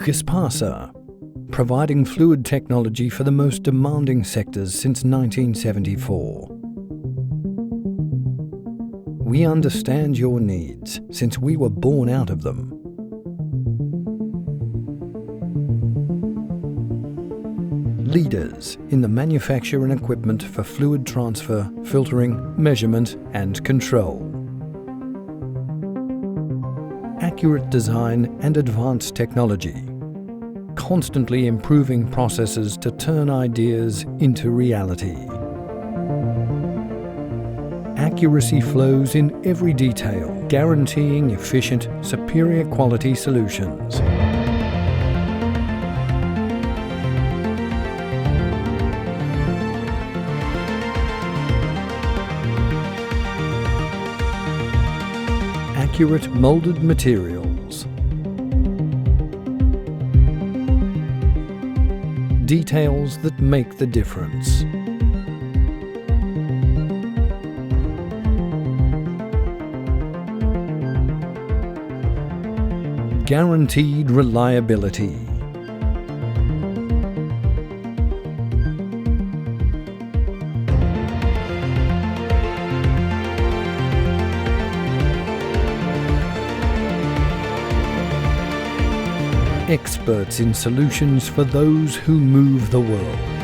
GESPASA, providing fluid technology for the most demanding sectors since 1974. We understand your needs since we were born out of them. Leaders in the manufacture and equipment for fluid transfer, filtering, measurement and control. Accurate design and advanced technology. Constantly improving processes to turn ideas into reality. Accuracy flows in every detail, guaranteeing efficient, superior quality solutions. Accurate molded materials. Details that make the difference. Guaranteed reliability. Experts in solutions for those who move the world.